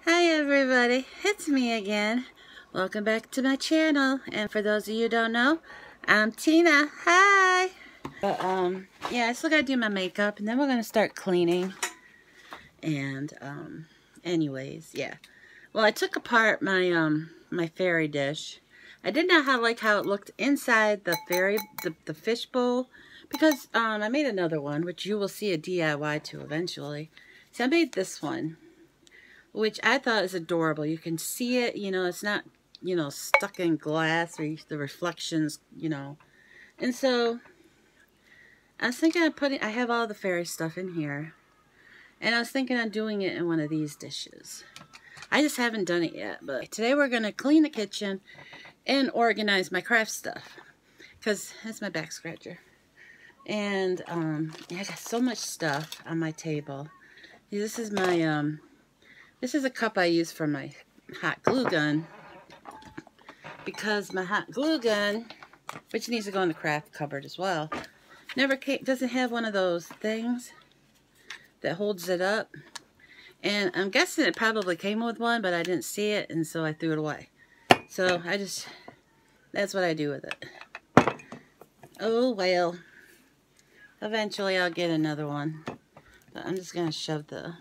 Hi everybody, it's me again. Welcome back to my channel. And for those of you who don't know, I'm Tina. Hi! But yeah, I still gotta do my makeup and then we're gonna start cleaning. And anyways, yeah. Well, I took apart my my fairy dish. I did not like how it looked inside the the fish bowl, because I made another one, which you will see a DIY to eventually. So I made this one, which I thought is adorable. You can see it, you know, it's not, you know, stuck in glass or the reflections, you know. And so I was thinking of I have all the fairy stuff in here, and I was thinking of doing it in one of these dishes. I just haven't done it yet, but today we're going to clean the kitchen and organize my craft stuff, because that's my back scratcher. And yeah, I got so much stuff on my table. This is my this is a cup I use for my hot glue gun, because my hot glue gun, which needs to go in the craft cupboard as well, doesn't have one of those things that holds it up. And I'm guessing it probably came with one, but I didn't see it, and so I threw it away. So that's what I do with it. Oh well, eventually I'll get another one. But I'm just gonna shove the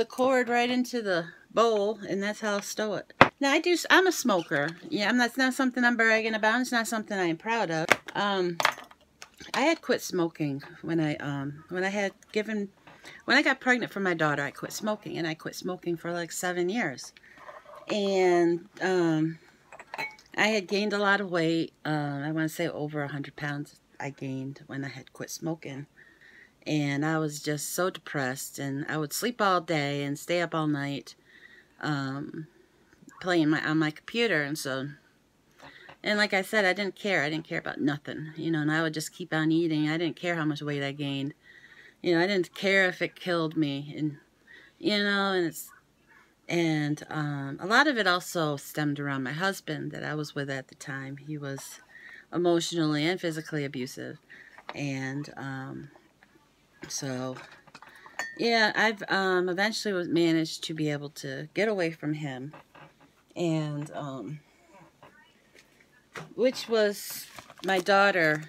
cord right into the bowl, and that's how I'll stow it. Now I'm a smoker. Yeah, that's not something I'm bragging about. It's not something I am proud of. I had quit smoking when I got pregnant for my daughter. I quit smoking, and I quit smoking for like 7 years. And I had gained a lot of weight. I want to say over 100 pounds I gained when I had quit smoking. And I was just so depressed, and I would sleep all day and stay up all night playing on my computer. And like I said, I didn't care about nothing, you know, and I would just keep on eating. I didn't care how much weight I gained, you know. I didn't care if it killed me, and you know, and a lot of it also stemmed around my husband that I was with at the time. He was emotionally and physically abusive, and so yeah, I've eventually managed to be able to get away from him, and which was my daughter.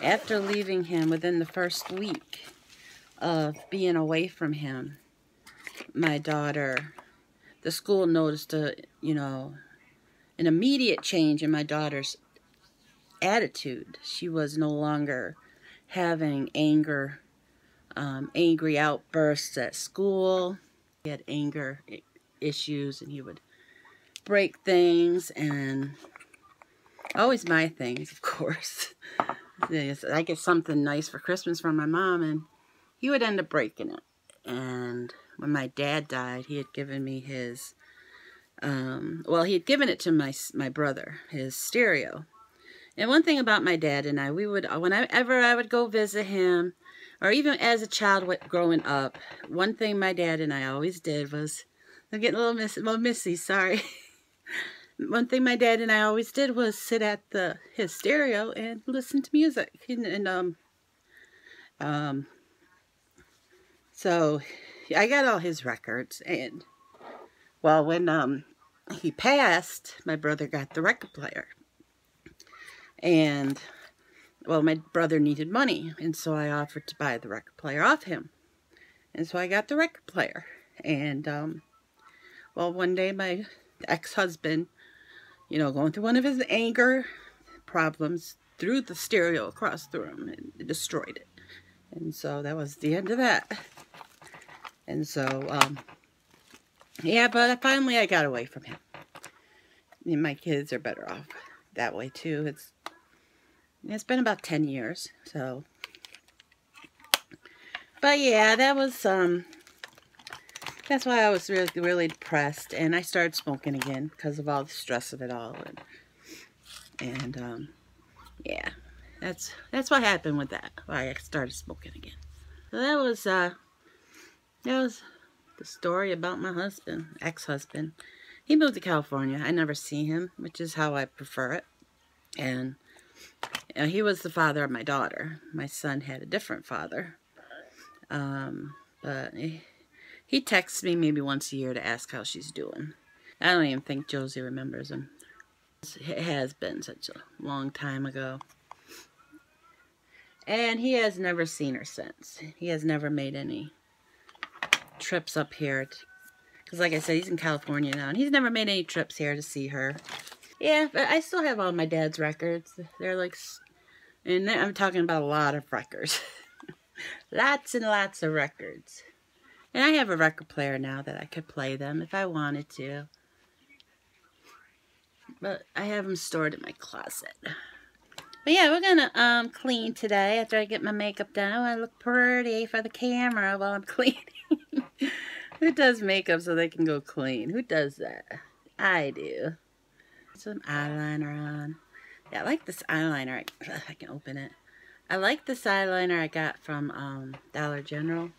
After leaving him, within the first week of being away from him, my daughter, the school noticed you know, an immediate change in my daughter's attitude. She was no longer having angry outbursts at school. He had anger issues, and he would break things, and always my things, of course. I get something nice for Christmas from my mom, and he would end up breaking it. And when my dad died, he had given me his, well, he had given it to my brother, his stereo. And one thing about my dad and I, whenever I would go visit him, or even as a child growing up, one thing my dad and I always did was, I'm getting a little missy, sorry. One thing my dad and I always did was sit at his stereo and listen to music. So I got all his records, and well, when he passed, my brother got the record player. And well, my brother needed money, and so I offered to buy the record player off him. And so I got the record player. And well, one day my ex-husband, you know, going through one of his anger problems, threw the stereo across the room and destroyed it. And so that was the end of that. And so, yeah, but finally I got away from him. And my kids are better off that way too. It's been about 10 years, so. But yeah, that was, that's why I was really, really depressed, and I started smoking again because of all the stress of it all, and yeah, that's what happened with that. Why I started smoking again. So that was the story about my husband, ex-husband. He moved to California. I never see him, which is how I prefer it. And he was the father of my daughter. My son had a different father, but He texts me maybe once a year to ask how she's doing. I don't even think Josie remembers him. It has been such a long time ago. And he has never seen her since. He has never made any trips up here. Because like I said, he's in California now. And he's never made any trips here to see her. Yeah, but I still have all my dad's records. They're like... And I'm talking about a lot of records. Lots and lots of records. And I have a record player now that I could play them if I wanted to. But I have them stored in my closet. But yeah, we're gonna clean today after I get my makeup done. I want to look pretty for the camera while I'm cleaning. Who does makeup so they can go clean? Who does that? I do. Some eyeliner on. Yeah, I like this eyeliner. I can open it. I like this eyeliner I got from Dollar General.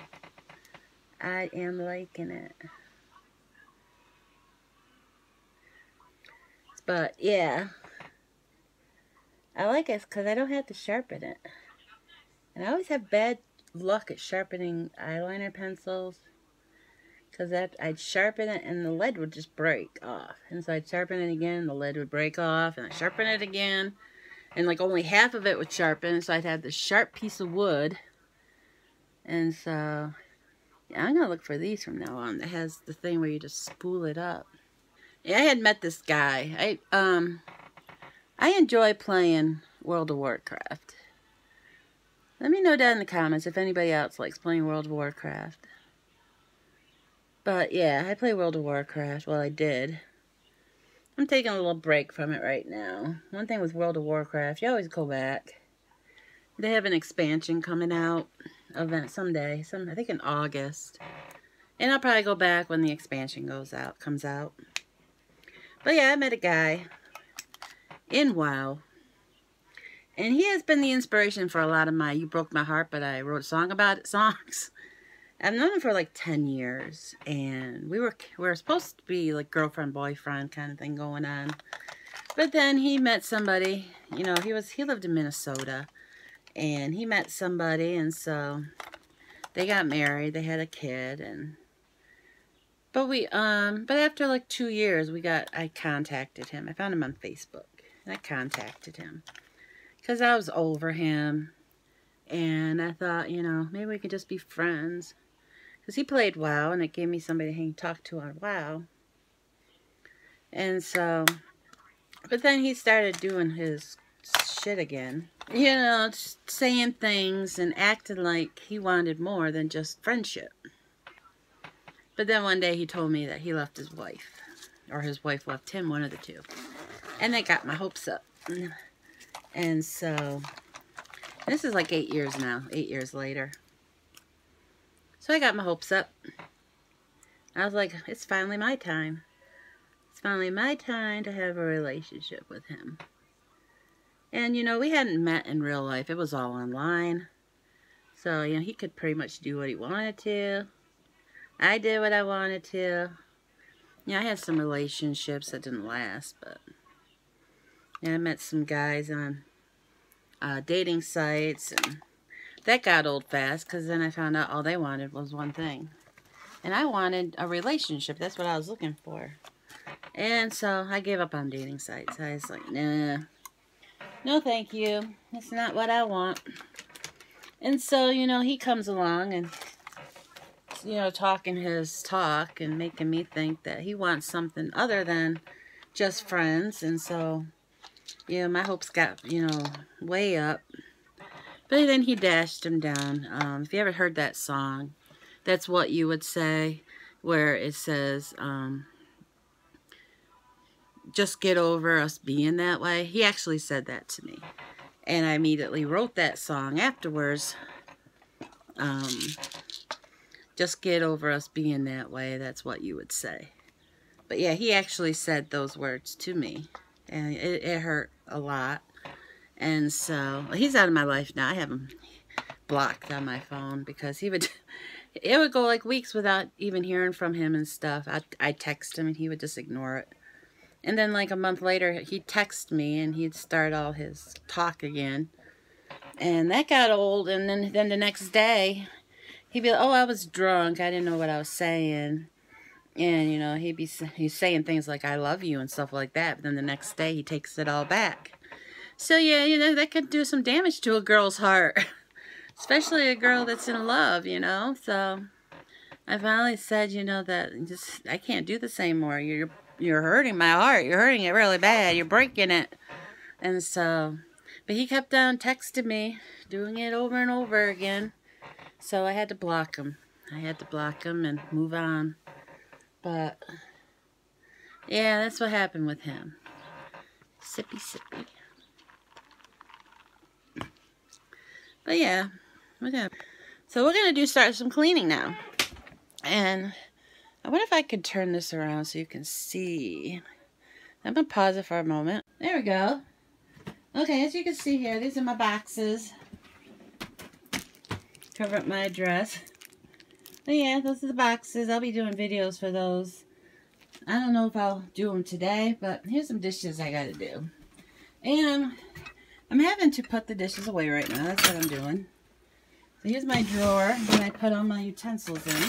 I am liking it. But yeah. I like it because I don't have to sharpen it. And I always have bad luck at sharpening eyeliner pencils. Because I'd sharpen it and the lead would just break off. And so I'd sharpen it again and the lead would break off. And I'd sharpen it again. And like only half of it would sharpen. So I'd have this sharp piece of wood. And so yeah, I'm going to look for these from now on. That has the thing where you just spool it up. Yeah, I had met this guy. I enjoy playing World of Warcraft. Let me know down in the comments if anybody else likes playing World of Warcraft. But yeah, I play World of Warcraft. Well, I did. I'm taking a little break from it right now. One thing with World of Warcraft, you always go back. They have an expansion coming out someday. I think in August. And I'll probably go back when the expansion comes out. But yeah, I met a guy in WoW. And he has been the inspiration for a lot of my You Broke My Heart, but I wrote a song about it songs. I've known him for like 10 years. And we were supposed to be like girlfriend, boyfriend kind of thing going on. But then he met somebody, you know, he lived in Minnesota. And he met somebody, and so they got married, they had a kid, but after like 2 years I contacted him. I found him on Facebook. And I contacted him. Because I was over him. And I thought, you know, maybe we could just be friends. Because he played WoW, and it gave me somebody to talk to on WoW. And so, but then he started doing his shit again. You know, just saying things and acting like he wanted more than just friendship. But then one day he told me that he left his wife. Or his wife left him, one of the two. And that got my hopes up. And so, this is like 8 years now. 8 years later. So I got my hopes up. I was like, it's finally my time. It's finally my time to have a relationship with him. And, you know, we hadn't met in real life. It was all online. So, you know, he could pretty much do what he wanted to. I did what I wanted to. You know, I had some relationships that didn't last, but... Yeah, I met some guys on dating sites, and that got old fast, because then I found out all they wanted was one thing. And I wanted a relationship. That's what I was looking for. And so, I gave up on dating sites. I was like, nah. No, thank you. That's not what I want. And so, you know, he comes along and, you know, talking his talk and making me think that he wants something other than just friends. And so, you know, my hopes got, you know, way up. But then he dashed him down. If you ever heard that song, That's What You Would Say, where it says, just get over us being that way. He actually said that to me. And I immediately wrote that song afterwards. Just get over us being that way. That's what you would say. But yeah, he actually said those words to me. And it hurt a lot. And so, he's out of my life now. I have him blocked on my phone because it would go like weeks without even hearing from him and stuff. I'd text him and he would just ignore it. And then like a month later, he'd text me and he'd start all his talk again. And that got old. And then the next day, he'd be like, oh, I was drunk. I didn't know what I was saying. And, you know, he's saying things like, I love you and stuff like that. But then the next day, he takes it all back. So, yeah, you know, that could do some damage to a girl's heart. Especially a girl that's in love, you know. So, I finally said, you know, that I can't do this anymore. You're hurting my heart. You're hurting it really bad. You're breaking it. And so, but he kept on texting me, doing it over and over again. So, I had to block him. I had to block him and move on. But, yeah, that's what happened with him. Sippy, sippy. But, yeah. Okay. So, we're going to start some cleaning now. And, I wonder if I could turn this around so you can see. I'm going to pause it for a moment. There we go. Okay, as you can see here, these are my boxes. Cover up my address. But yeah, those are the boxes. I'll be doing videos for those. I don't know if I'll do them today, but here's some dishes I gotta do. And I'm having to put the dishes away right now. That's what I'm doing. So here's my drawer that I put all my utensils in.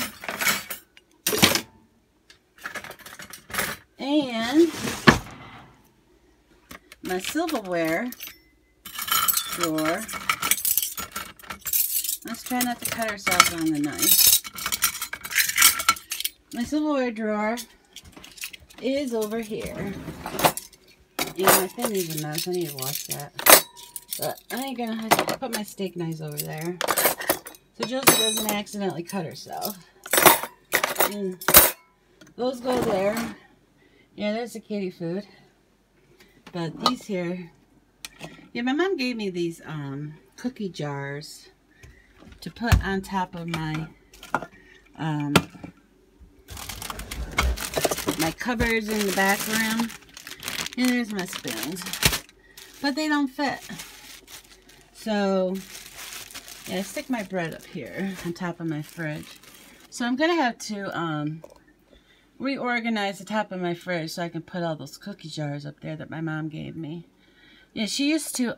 And my silverware drawer. Let's try not to cut ourselves on the knife. My silverware drawer is over here. And my thing needs a mess. I need to wash that. But I'm going to have to put my steak knives over there. So Josie doesn't accidentally cut herself. And those go there. Yeah, there's the kitty food. But these here. Yeah, my mom gave me these cookie jars to put on top of my my cupboards in the back room. And there's my spoons. But they don't fit. So, yeah, I stick my bread up here on top of my fridge. So I'm going to have to reorganize the top of my fridge so I can put all those cookie jars up there that my mom gave me. Yeah, she used to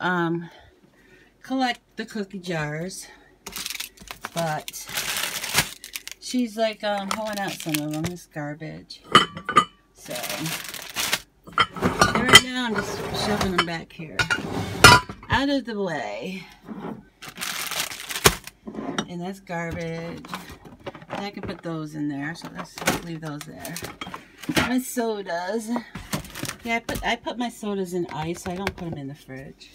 collect the cookie jars. But she's like pulling out some of them. It's garbage. So right now I'm just shoving them back here, out of the way. And that's garbage. And I can put those in there. So let's leave those there. My sodas. Yeah, I put my sodas in ice. So I don't put them in the fridge.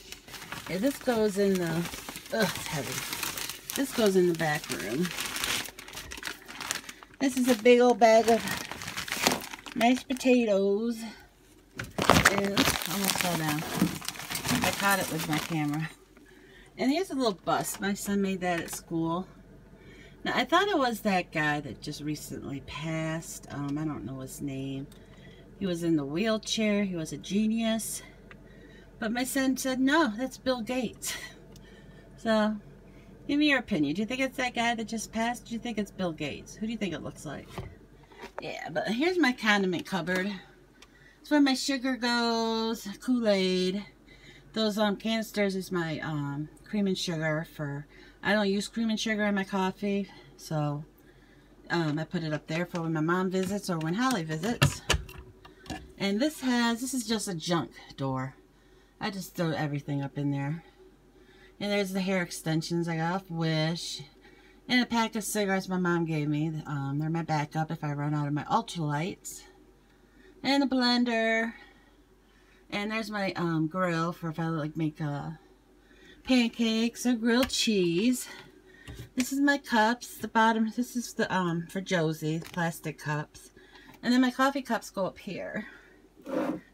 Yeah, this goes in the. Ugh, it's heavy. This goes in the back room. This is a big old bag of mashed potatoes. And almost fell down. I caught it with my camera. And here's a little bust. My son made that at school. Now, I thought it was that guy that just recently passed. I don't know his name. He was in the wheelchair. He was a genius. But my son said, no, that's Bill Gates. So, give me your opinion. Do you think it's that guy that just passed? Do you think it's Bill Gates? Who do you think it looks like? Yeah, but here's my condiment cupboard. It's where my sugar goes, Kool-Aid. Those canisters is my cream and sugar for. I don't use cream and sugar in my coffee, so I put it up there for when my mom visits or when Holly visits. And this is just a junk door. I just throw everything up in there. And there's the hair extensions I got off Wish. And a pack of cigarettes my mom gave me. They're my backup if I run out of my ultralights. And a blender. And there's my grill for if I like make pancakes or grilled cheese. This is my cups. The bottom, this is the for Josie, plastic cups. And then my coffee cups go up here.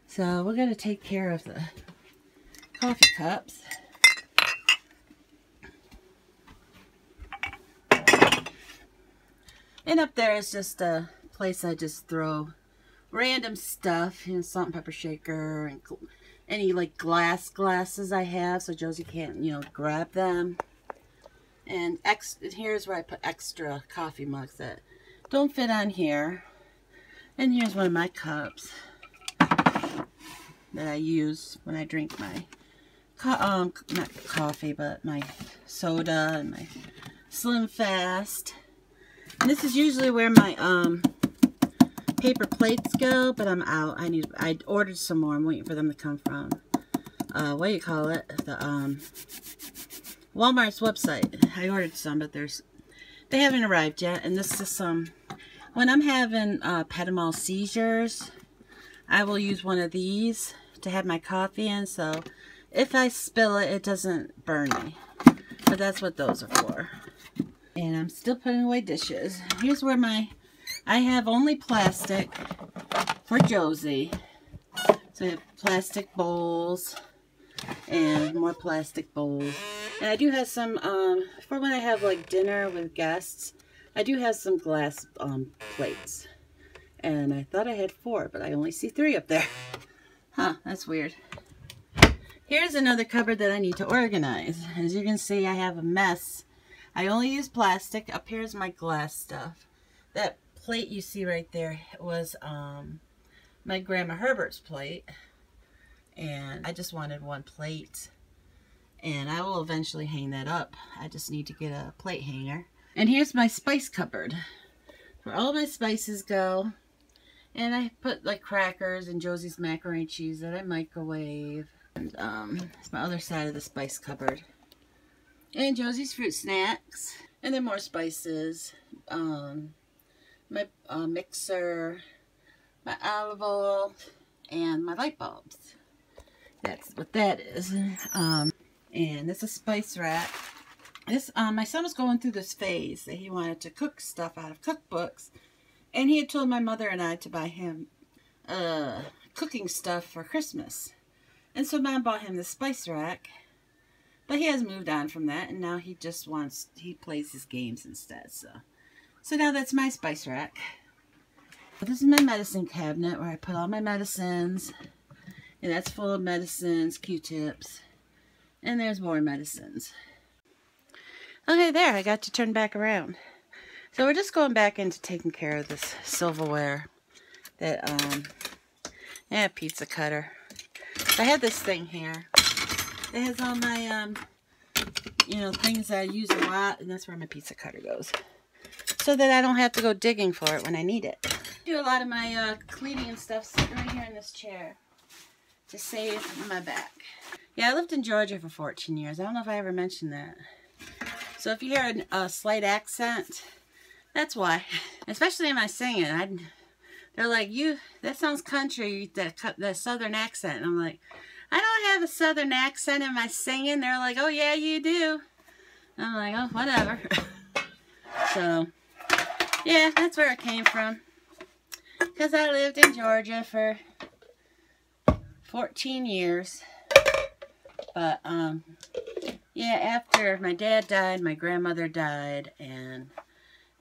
So we're going to take care of the coffee cups. And up there is just a place I just throw random stuff, you know, salt and pepper shaker, and any like glasses I have so Josie can't, you know, grab them. And here's where I put extra coffee mugs that don't fit on here. And here's one of my cups that I use when I drink my, not coffee, but my soda and my Slim Fast. And this is usually where my paper plates go, but I'm out. I ordered some more. I'm waiting for them to come from what do you call it? The Walmart's website. I ordered some, but they haven't arrived yet. And this is some when I'm having petit mal seizures, I will use one of these to have my coffee in, so if I spill it, it doesn't burn me. But that's what those are for. And I'm still putting away dishes. Here's where I have only plastic for Josie. So I have plastic bowls and more plastic bowls. And I do have some, for when I have like dinner with guests, I do have some glass plates. And I thought I had 4, but I only see 3 up there. Huh, that's weird. Here's another cupboard that I need to organize. As you can see, I have a mess. I only use plastic. Up here is my glass stuff. That plate you see right there was my Grandma Herbert's plate. And I just wanted one plate. And I will eventually hang that up. I just need to get a plate hanger. And here's my spice cupboard, where all my spices go. And I put like crackers and Josie's macaroni and cheese that I microwave. And it's my other side of the spice cupboard. And Josie's fruit snacks. And then more spices. My mixer. My olive oil. And my light bulbs. That's what that is. And it's a spice rack. This my son was going through this phase that he wanted to cook stuff out of cookbooks. And he had told my mother and I to buy him cooking stuff for Christmas. And so Mom bought him the spice rack. But he has moved on from that, and now he just he plays his games instead. So now that's my spice rack. This is my medicine cabinet where I put all my medicines. And that's full of medicines, Q-tips. And there's more medicines. Okay, there, I got to turn back around. So we're just going back into taking care of this silverware. That, yeah, pizza cutter. I had this thing here. It has all my, you know, things that I use a lot, and that's where my pizza cutter goes. So that I don't have to go digging for it when I need it. I do a lot of my cleaning and stuff sitting right here in this chair to save my back. Yeah, I lived in Georgia for 14 years. I don't know if I ever mentioned that. So if you hear a slight accent, that's why. Especially in my singing. They're like, that sounds country, that southern accent. And I'm like, I don't have a southern accent in my singing. They're like, oh yeah, you do. I'm like, oh, whatever. So, yeah, that's where it came from. Because I lived in Georgia for 14 years. But, yeah, after my dad died, my grandmother died, and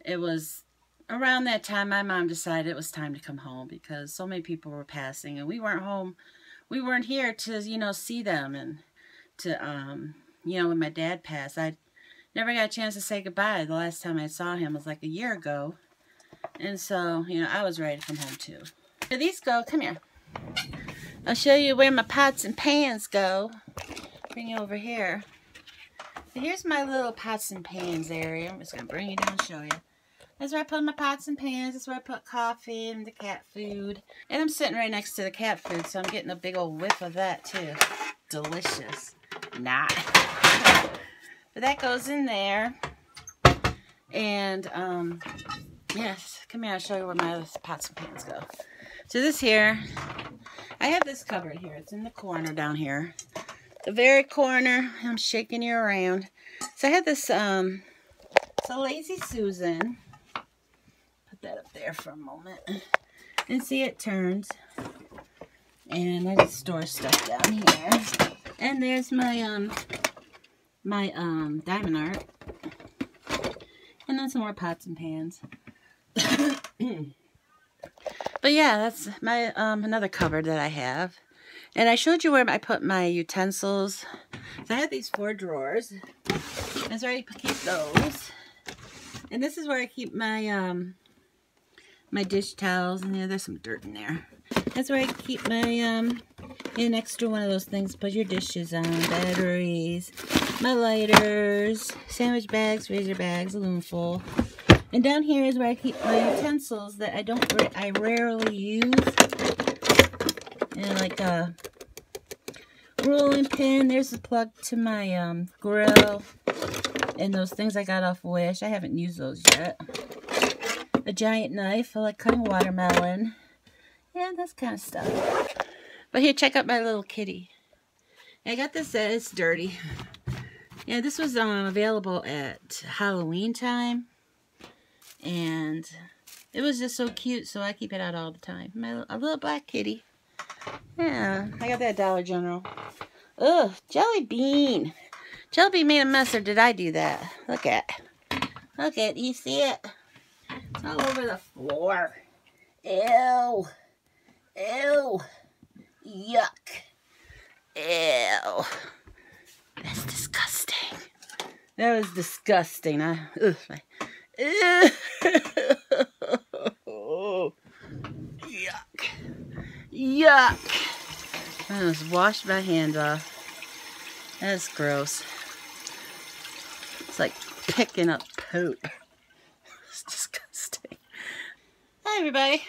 it was around that time my mom decided it was time to come home because so many people were passing, and we weren't home. We weren't here to, you know, see them, and to, you know, when my dad passed, I never got a chance to say goodbye. The last time I saw him was like a year ago, and so, you know, I was ready to come home too. Where these go, come here. I'll show you where my pots and pans go. Bring you over here. So here's my little pots and pans area. I'm just going to bring you down and show you. That's where I put my pots and pans. That's where I put coffee and the cat food. And I'm sitting right next to the cat food, so I'm getting a big old whiff of that too. Delicious. Not. But that goes in there. And, yes, come here, I'll show you where my pots and pans go. So this here, I have this cupboard here. It's in the corner down here. The very corner. I'm shaking you around. So I have this, it's a Lazy Susan. Put that up there for a moment. And see, it turns. And I just store stuff down here. And there's my, diamond art. And then some more pots and pans. But yeah, that's my, another cupboard that I have. And I showed you where I put my utensils. So I have these 4 drawers. That's where I keep those. And this is where I keep my, my dish towels. And yeah, there's some dirt in there. That's where I keep my, an extra one of those things to put your dishes on. Batteries, my lighters, sandwich bags, razor bags, a loomful. And down here is where I keep my utensils that I rarely use. And like a rolling pin. There's the plug to my grill. And those things I got off Wish. I haven't used those yet. A giant knife for like cutting watermelon. Yeah, this kind of stuff. But here, check out my little kitty. I got this, it's dirty. Yeah, this was available at Halloween time. And it was just so cute, so I keep it out all the time. A little black kitty. Yeah, I got that at Dollar General. Ugh, Jelly Bean. Jelly Bean made a mess, or did I do that? Look at. Look at, you see it? It's all over the floor. Ew. Ew. Yuck. Ew. That's disgusting. That was disgusting. Ugh. Yuck. Yuck. I just washed my hand off. That's gross. It's like picking up poop. It's disgusting. Hi, everybody.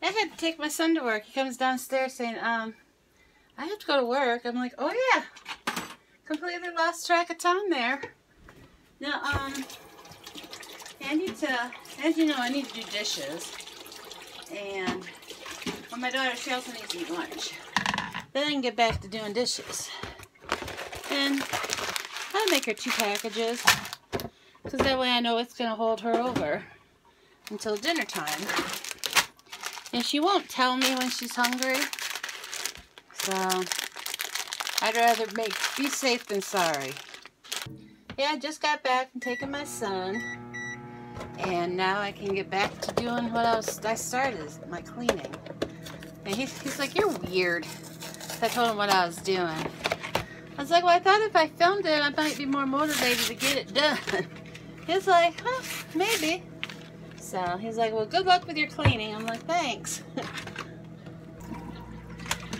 I had to take my son to work. He comes downstairs saying, I have to go to work. I'm like, oh yeah. Completely lost track of time there. Now, I need to, as you know, I need to do dishes. And when my daughter, she also needs to eat lunch. Then I can get back to doing dishes. And I'll make her 2 packages. Because that way I know it's going to hold her over until dinner time. And she won't tell me when she's hungry. So, I'd rather be safe than sorry. Yeah, I just got back from taking my son. And now I can get back to doing what I started, my cleaning. And he's like, you're weird. So I told him what I was doing. I was like, well, I thought if I filmed it, I might be more motivated to get it done. He's like, huh, maybe. So he's like, well, good luck with your cleaning. I'm like, thanks.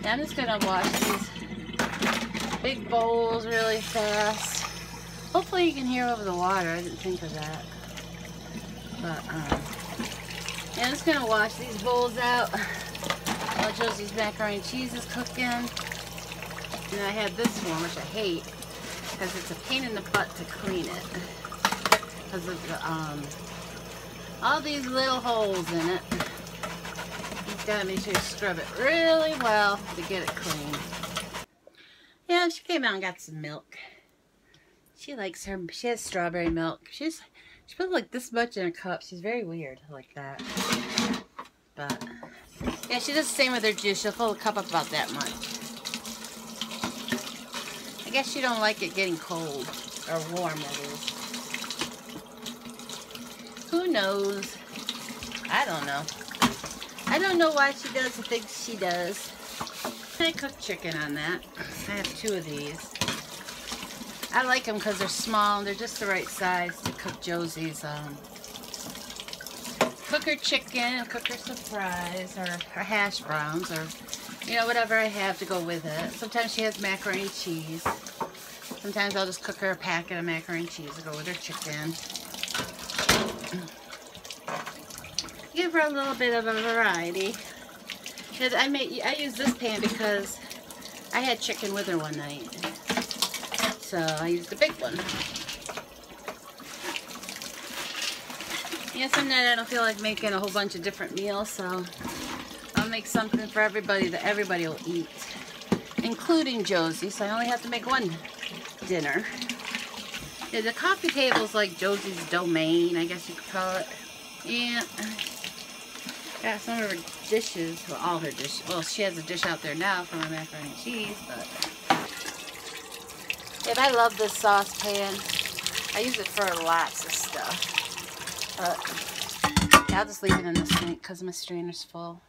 Now I'm just going to wash these big bowls really fast. Hopefully you can hear over the water. I didn't think of that. But, yeah, I'm just going to wash these bowls out while Josie's macaroni and cheese is cooking. And I have this one, which I hate, because it's a pain in the butt to clean it. Because of the, all these little holes in it. You've got to make sure you scrub it really well to get it clean. Yeah, she came out and got some milk. She likes she has strawberry milk. She put like this much in a cup. She's very weird like that. But, yeah, she does the same with her juice. She'll fill a cup up about that much. I guess she don't like it getting cold or warm, that is. Who knows? I don't know. I don't know why she does the things she does. I cook chicken on that. I have 2 of these. I like them because they're small and they're just the right size to cook Josie's cooker chicken, cooker surprise, or hash browns, or you know, whatever I have to go with it. Sometimes she has macaroni and cheese. Sometimes I'll just cook her a packet of macaroni and cheese to go with her chicken. Give her a little bit of a variety. And I use this pan because I had chicken with her one night. So I used the big one. Yeah, sometimes I don't feel like making a whole bunch of different meals, so I'll make something for everybody that everybody will eat, including Josie, so I only have to make one dinner. Yeah, the coffee table is like Josie's domain, I guess you could call it. Yeah. Got some of her dishes, well, all her dishes. Well, she has a dish out there now for my macaroni and cheese, but yeah, I love this saucepan. I use it for lots of stuff. But yeah, I'll just leave it in the sink because my strainer's full.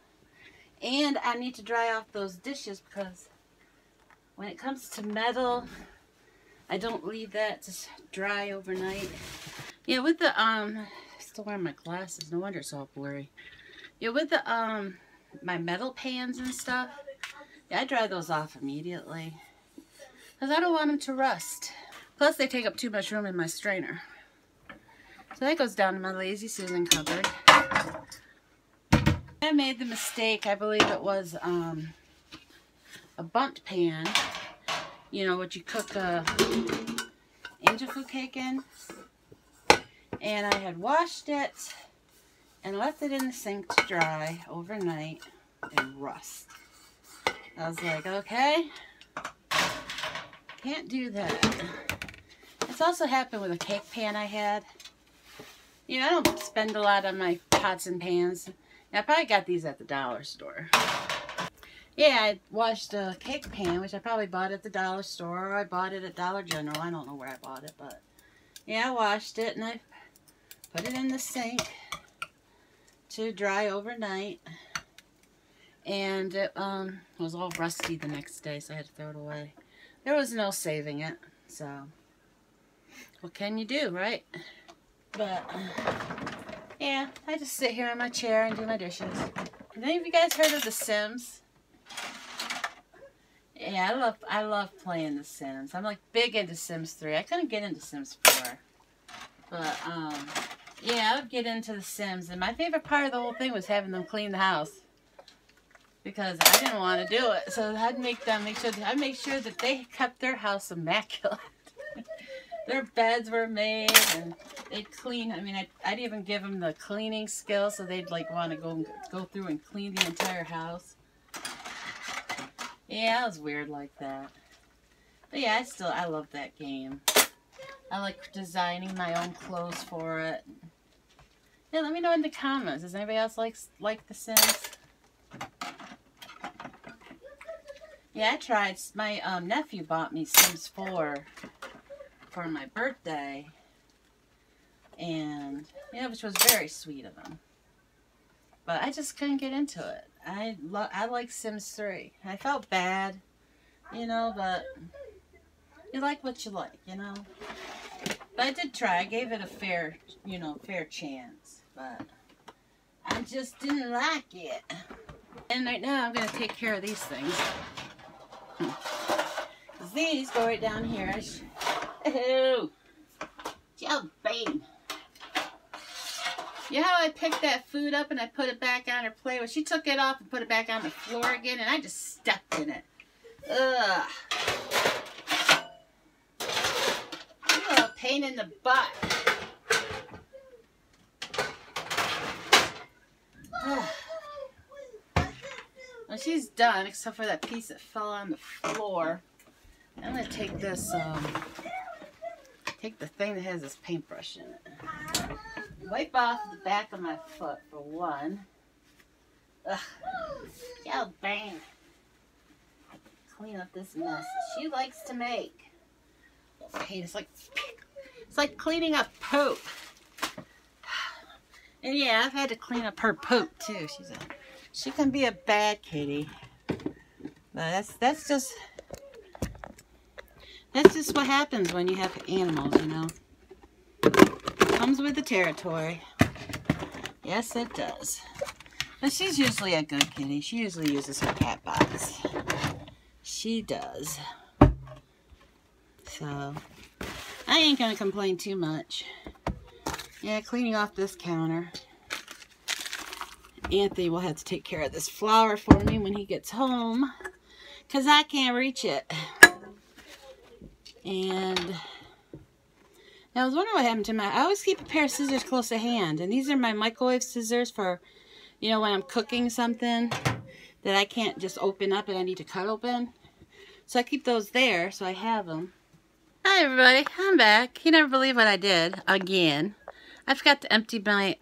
And I need to dry off those dishes because when it comes to metal, I don't leave that to dry overnight. Yeah, with the still wearing my glasses. No wonder it's all blurry. Yeah, with the my metal pans and stuff, yeah, I dry those off immediately because I don't want them to rust. Plus, they take up too much room in my strainer. So that goes down in my Lazy Susan cupboard. I made the mistake, I believe it was a bundt pan. You know, what you cook angel food cake in. And I had washed it and left it in the sink to dry overnight and rust. I was like, okay, can't do that. It's also happened with a cake pan I had. You know, I don't spend a lot on my pots and pans. I probably got these at the dollar store. Yeah, I washed a cake pan, which I probably bought at the dollar store, or I bought it at Dollar General. I don't know where I bought it, but yeah, I washed it and I put it in the sink to dry overnight. And it was all rusty the next day, so I had to throw it away. There was no saving it, so what can you do, right? But yeah, I just sit here in my chair and do my dishes. Have any of you guys heard of The Sims? Yeah, I love playing The Sims. I'm like big into Sims 3. I couldn't get into Sims 4. But yeah, I would get into The Sims, and my favorite part of the whole thing was having them clean the house. Because I didn't want to do it. So I'd make sure that they kept their house immaculate. Their beds were made and they'd clean. I mean, I'd even give them the cleaning skill, so they'd like want to go through and clean the entire house. Yeah, I was weird like that. But yeah, I love that game. I like designing my own clothes for it. Yeah, let me know in the comments. Does anybody else like The Sims? Yeah, I tried. My nephew bought me Sims 4 for my birthday, and yeah, which was very sweet of him. But I just couldn't get into it. I like Sims 3. I felt bad, you know, but you like what you like, you know. But I did try. I gave it a fair chance, but I just didn't like it. And right now I'm gonna take care of these things. These go right down here. Oh, Bane. You know how I picked that food up and I put it back on her plate? Well, she took it off and put it back on the floor again, and I just stepped in it. Ugh. You a pain in the butt. Well, she's done, except for that piece that fell on the floor. I'm going to take this, take the thing that has this paintbrush in it. Wipe off the back of my foot for one. Ugh. Yeah, bang. Clean up this mess she likes to make. Okay, it's like cleaning up poop. And yeah, I've had to clean up her poop too. She can be a bad kitty. But that's just what happens when you have animals, you know. It comes with the territory. Yes, it does. But she's usually a good kitty. She usually uses her cat box. She does. So, I ain't gonna complain too much. Yeah, cleaning off this counter. Anthony will have to take care of this flower for me when he gets home, because I can't reach it. And I was wondering what happened to I always keep a pair of scissors close to hand, and these are my microwave scissors for, you know, when I'm cooking something that I can't just open up and I need to cut open. So I keep those there, so I have them. Hi everybody, I'm back. You never believe what I did again. I forgot to empty my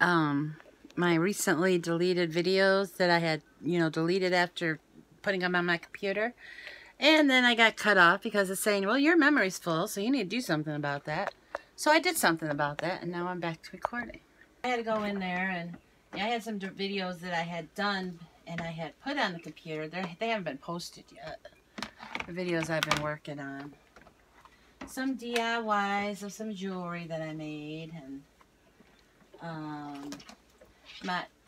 my recently deleted videos that I had, you know, deleted after putting them on my computer. And then I got cut off because it's saying, well, your memory's full, so you need to do something about that. So I did something about that, and now I'm back to recording. I had to go in there, and yeah, I had some videos that I had done and I had put on the computer. They haven't been posted yet. The videos I've been working on. Some DIYs of some jewelry that I made, and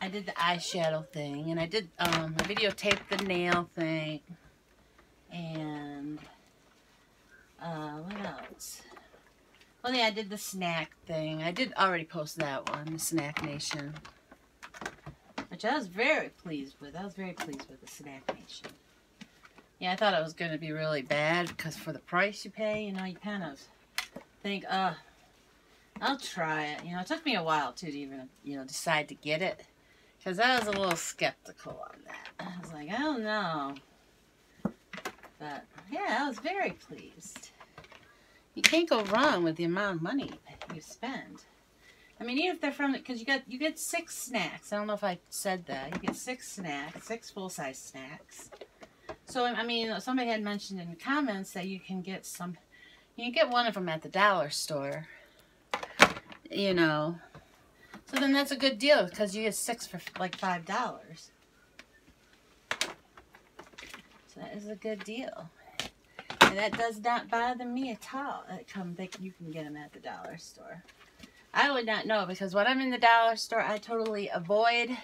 I did the eyeshadow thing, and I did I videotaped the nail thing, and what else? Well, yeah, I did the snack thing. I did already post that one, the Snack Nation. Which I was very pleased with. I was very pleased with the Snack Nation. Yeah, I thought it was going to be really bad because for the price you pay, you know, you kind of think, I'll try it. You know, it took me a while, too, to even, you know, decide to get it. Because I was a little skeptical on that. I was like, I don't know. But, yeah, I was very pleased. You can't go wrong with the amount of money you spend. I mean, even if they're from, because you get 6 snacks. I don't know if I said that. You get 6 snacks, 6 full-size snacks. So, I mean, somebody had mentioned in the comments that you can get some, you can get one of them at the dollar store, you know. So then that's a good deal because you get 6 for like $5. So that is a good deal. And that does not bother me at all. You can get them at the dollar store. I would not know because when I'm in the dollar store, I totally avoid.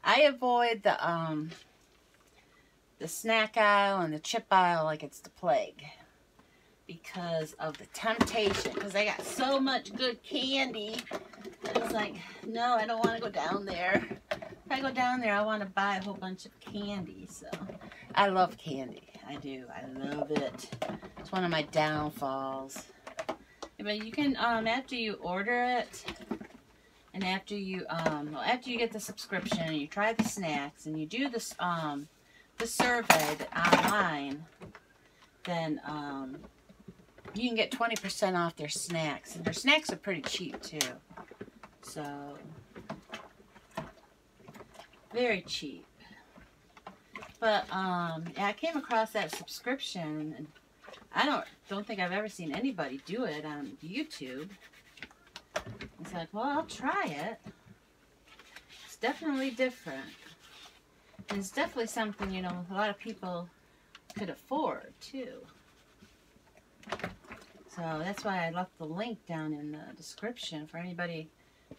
I avoid the snack aisle and the chip aisle like it's the plague because of the temptation. Because I got so much good candy. I was like, no, I don't want to go down there. If I go down there, I want to buy a whole bunch of candy. So I love candy. I do. I love it. It's one of my downfalls. But you can, after you order it, and after you get the subscription, and you try the snacks, and you do this, the survey online, then, you can get 20% off their snacks. And their snacks are pretty cheap, too. So, very cheap. But, yeah, I came across that subscription, and I don't think I've ever seen anybody do it on YouTube. It's like, well, I'll try it. It's definitely different. And it's definitely something, you know, a lot of people could afford, too. So that's why I left the link down in the description for anybody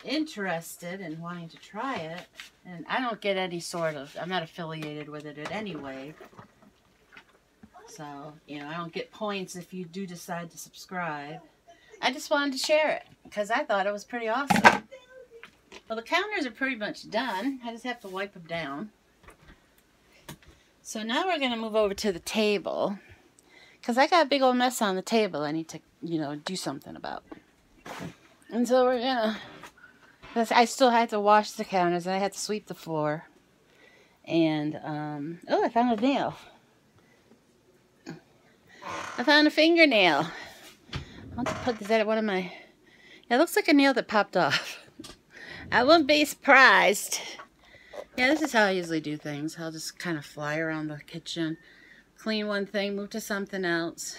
interested in wanting to try it. And I don't get any sort of, I'm not affiliated with it in any way. So, you know, I don't get points if you do decide to subscribe. I just wanted to share it because I thought it was pretty awesome. Well, the counters are pretty much done. I just have to wipe them down. So now we're going to move over to the table because I got a big old mess on the table I need to, you know, do something about. And so we're going to, I still had to wash the counters and I had to sweep the floor. And, oh, I found a nail. I found a fingernail. I want to put this at one of my... It looks like a nail that popped off. I wouldn't be surprised. Yeah, this is how I usually do things. I'll just kind of fly around the kitchen, clean one thing, move to something else.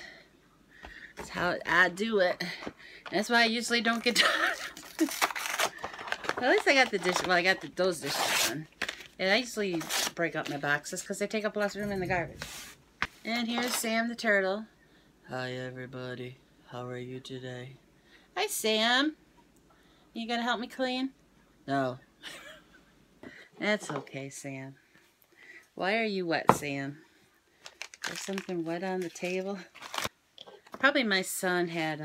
That's how I do it. That's why I usually don't get done. At least I got the dish. Well, I got those dishes done. And I usually break up my boxes because they take up less room in the garbage. And here's Sam the turtle. Hi everybody. How are you today? Hi Sam. You gonna help me clean? No. That's okay, Sam. Why are you wet, Sam? There's something wet on the table. Probably my son had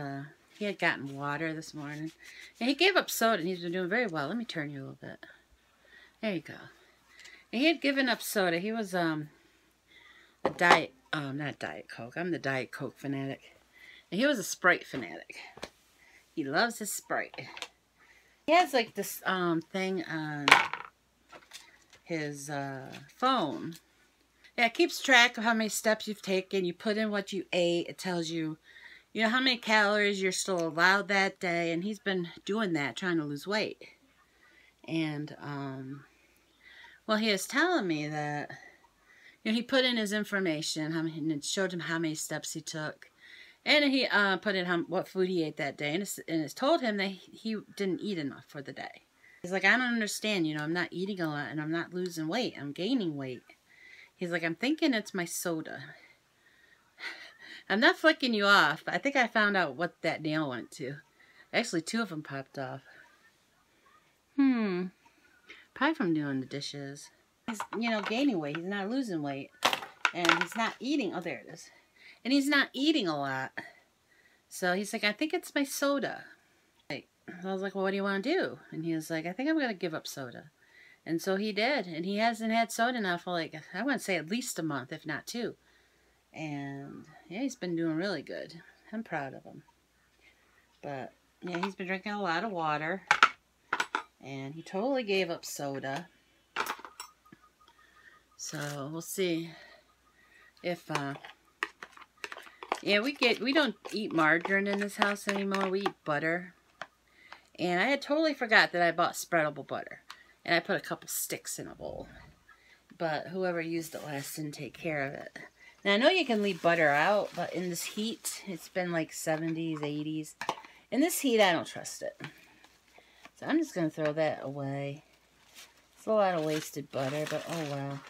he had gotten water this morning. And he gave up soda and he's been doing very well. Let me turn you a little bit. There you go. And he had given up soda. He was a diet not Diet Coke. I'm the Diet Coke fanatic. And he was a Sprite fanatic. He loves his Sprite. He has like this thing on his phone. Yeah, it keeps track of how many steps you've taken. You put in what you ate. It tells you, you know, how many calories you're still allowed that day. And he's been doing that, trying to lose weight. And, well, he was telling me that, you know, he put in his information, and it showed him how many steps he took. And he put in what food he ate that day. And it's told him that he didn't eat enough for the day. He's like, I don't understand. You know, I'm not eating a lot and I'm not losing weight. I'm gaining weight. He's like, I'm thinking it's my soda. I'm not flicking you off, but I think I found out what that nail went to. Actually, 2 of them popped off. Probably from doing the dishes. He's, you know, gaining weight. He's not losing weight. And he's not eating. Oh, there it is. And he's not eating a lot. So he's like, I think it's my soda. I was like, well, what do you want to do? And he was like, I think I'm going to give up soda. And so he did. And he hasn't had soda now for like, I want to say at least a month, if not 2. And yeah, he's been doing really good. I'm proud of him. But yeah, he's been drinking a lot of water. And he totally gave up soda. So we'll see if yeah, we don't eat margarine in this house anymore. We eat butter. And I had totally forgot that I bought spreadable butter. And I put a couple sticks in a bowl. But whoever used it last didn't take care of it. Now I know you can leave butter out, but in this heat, it's been like 70s, 80s. In this heat, I don't trust it. So I'm just going to throw that away. It's a lot of wasted butter, but oh well.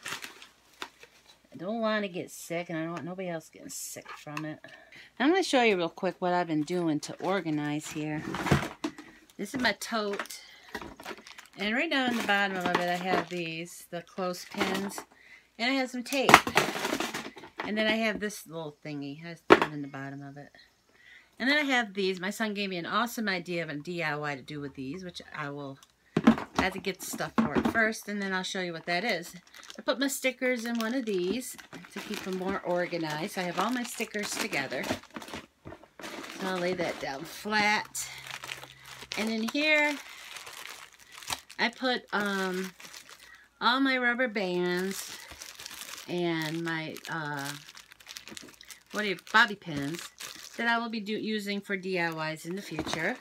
I don't want to get sick, and I don't want nobody else getting sick from it. I'm going to show you real quick what I've been doing to organize here. This is my tote. And right down in the bottom of it, I have these, the clothespins. And I have some tape. And then I have this little thingy. I just put it in the bottom of it. And then I have these. My son gave me an awesome idea of a DIY to do with these, which I have to get the stuff for it first, and then I'll show you what that is. I put my stickers in one of these to keep them more organized. I have all my stickers together. So I'll lay that down flat. And in here, I put all my rubber bands and my bobby pins that I will be using for DIYs in the future.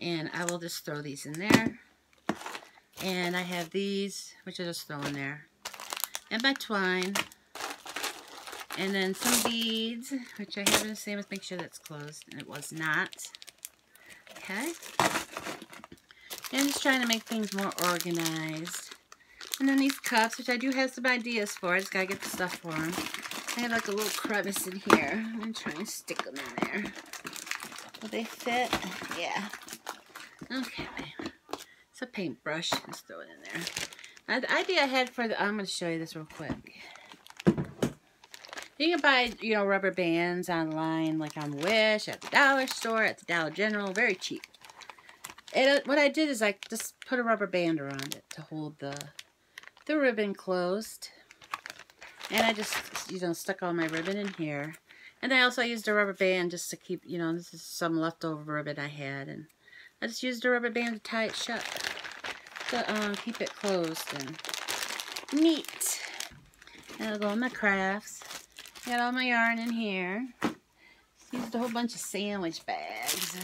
And I will just throw these in there. And I have these, which I just throw in there. And my twine. And then some beads, which I have in the same. Let's make sure that's closed. And it was not. Okay. And I'm just trying to make things more organized. And then these cups, which I do have some ideas for. I just gotta get the stuff for them. I have like a little crevice in here. I'm gonna try and stick them in there. Will they fit? Yeah. Okay. It's a paintbrush. Let's throw it in there. Now, the idea I had for the... I'm going to show you this real quick. You can buy, rubber bands online, like on Wish, at the dollar store, at the Dollar General. Very cheap. And what I did is I just put a rubber band around it to hold the ribbon closed. And I just, stuck all my ribbon in here. And I also used a rubber band just to keep, this is some leftover ribbon I had. And I just used a rubber band to tie it shut. To keep it closed and neat. And I'll go in my crafts. Got all my yarn in here. Used a whole bunch of sandwich bags.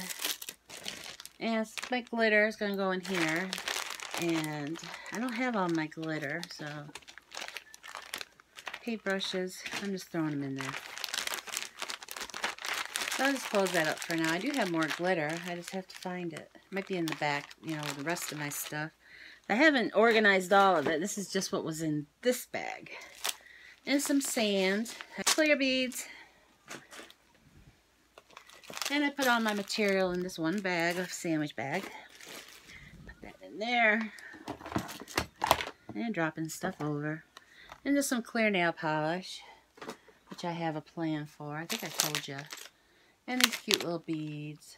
And my glitter is going to go in here. And I don't have all my glitter, so paintbrushes, I'm just throwing them in there. So I'll just close that up for now. I do have more glitter. I just have to find it. It might be in the back, with the rest of my stuff. I haven't organized all of it. This is just what was in this bag. And some sand. Clear beads. And I put all my material in this one bag, a sandwich bag. Put that in there. And dropping stuff over. And just some clear nail polish, which I have a plan for. I think I told you. And these cute little beads.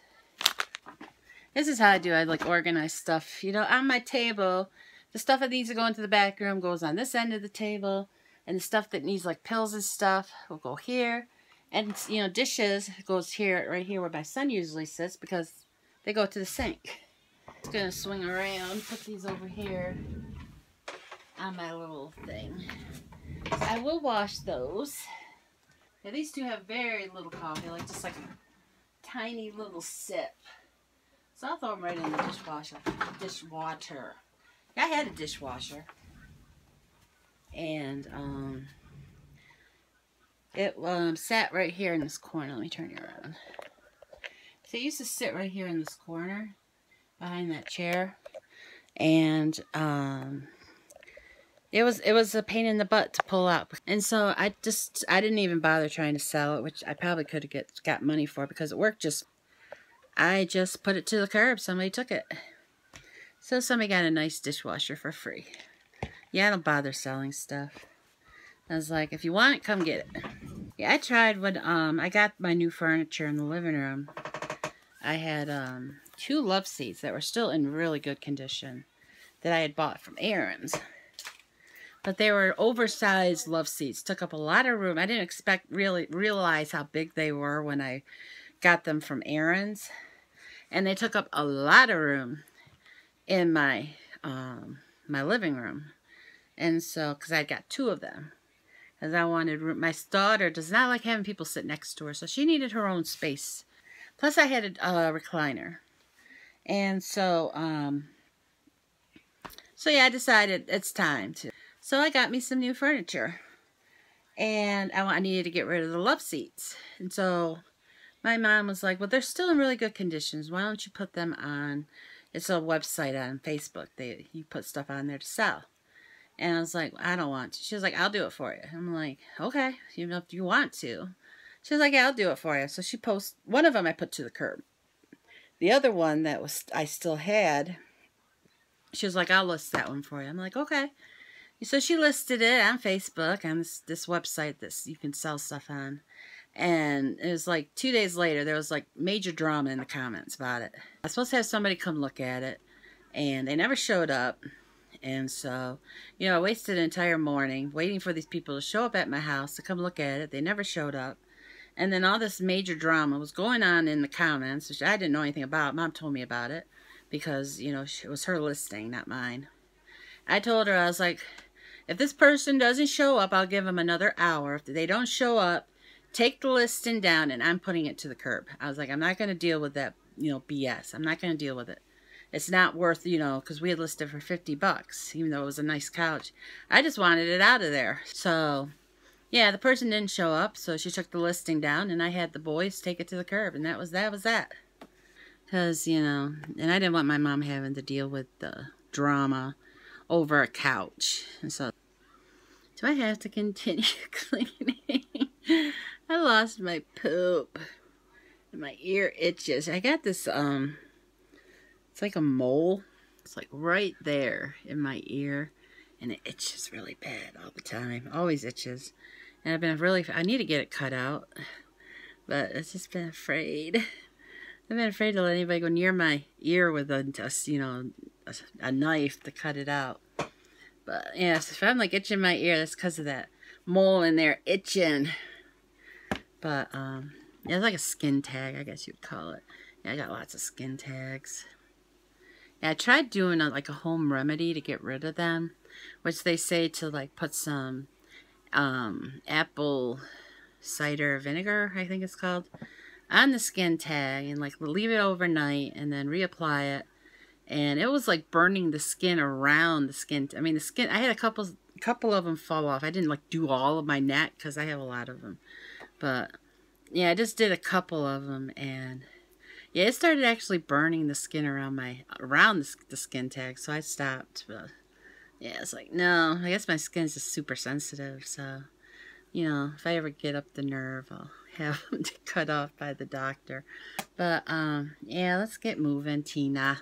This is how I do. I like organize stuff. On my table, the stuff that needs to go into the back room goes on this end of the table. And the stuff that needs like pills and stuff will go here. And, dishes goes here, right here where my son usually sits because they go to the sink. Just going to swing around, put these over here on my little thing. So I will wash those. Yeah, these two have very little coffee, like just like a tiny little sip. So I'll throw them right in the dishwasher. Yeah, I had a dishwasher. And it sat right here in this corner. Let me turn you around. So it used to sit right here in this corner behind that chair. And it was a pain in the butt to pull out. And so I didn't even bother trying to sell it, which I probably could have got money for because it worked I just put it to the curb. Somebody took it. So somebody got a nice dishwasher for free. Yeah, I don't bother selling stuff. I was like, if you want it, come get it. Yeah, I tried when I got my new furniture in the living room. I had 2 love seats that were still in really good condition that I had bought from Aaron's. But they were oversized love seats, took up a lot of room. I didn't realize how big they were when I got them from Aaron's. And they took up a lot of room in my my living room. And so, because I got 2 of them. Because I wanted room. My daughter does not like having people sit next to her, so she needed her own space. Plus I had a recliner. And so, yeah, I decided it's time to. So I got me some new furniture. And I needed to get rid of the love seats. And so my mom was like, well, they're still in really good conditions. Why don't you put them on, it's a website on Facebook. You put stuff on there to sell. And I was like, I don't want to. She was like, I'll do it for you. I'm like, okay, you know, if you want to. She was like, yeah, I'll do it for you. So she posted, one of them I put to the curb. The other one that I still had, she was like, I'll list that one for you. I'm like, okay. So she listed it on Facebook, on this website that you can sell stuff on. And it was like 2 days later, there was like major drama in the comments about it. I was supposed to have somebody come look at it, and they never showed up. And so, you know, I wasted an entire morning waiting for these people to show up at my house to come look at it. They never showed up. And then all this major drama was going on in the comments, which I didn't know anything about. Mom told me about it because, you know, it was her listing, not mine. I told her, I was like, if this person doesn't show up, I'll give them another hour. If they don't show up, take the listing down, and I'm putting it to the curb. I was like, I'm not going to deal with that, you know, BS. I'm not going to deal with it. It's not worth, you know, because we had listed for $50, even though it was a nice couch. I just wanted it out of there. So, yeah, the person didn't show up, so she took the listing down, and I had the boys take it to the curb, and that was that. Because, you know, and I didn't want my mom having to deal with the drama over a couch. And so, do I have to continue cleaning? I lost my poop. And my ear itches. I got this, it's like a mole. It's like right there in my ear. And it itches really bad all the time. Always itches. And I've been I need to get it cut out. But I've just been afraid. I've been afraid to let anybody go near my ear with a knife to cut it out. But yeah, so if I'm like itching my ear, that's because of that mole in there itching. But yeah, it's like a skin tag, I guess you'd call it. Yeah, I got lots of skin tags. Yeah, I tried doing like a home remedy to get rid of them, which they say to like put some apple cider vinegar, I think it's called, on the skin tag and like leave it overnight and then reapply it. And it was like burning the skin around the skin. I mean, the skin, I had a couple of them fall off. I didn't like do all of my neck because I have a lot of them. But yeah, I just did a couple of them, and yeah, it started actually burning the skin around the skin tag. So I stopped. But yeah, it's like, no, I guess my skin's just super sensitive. So, you know, if I ever get up the nerve, I'll have them cut off by the doctor. But yeah, let's get moving, Tina.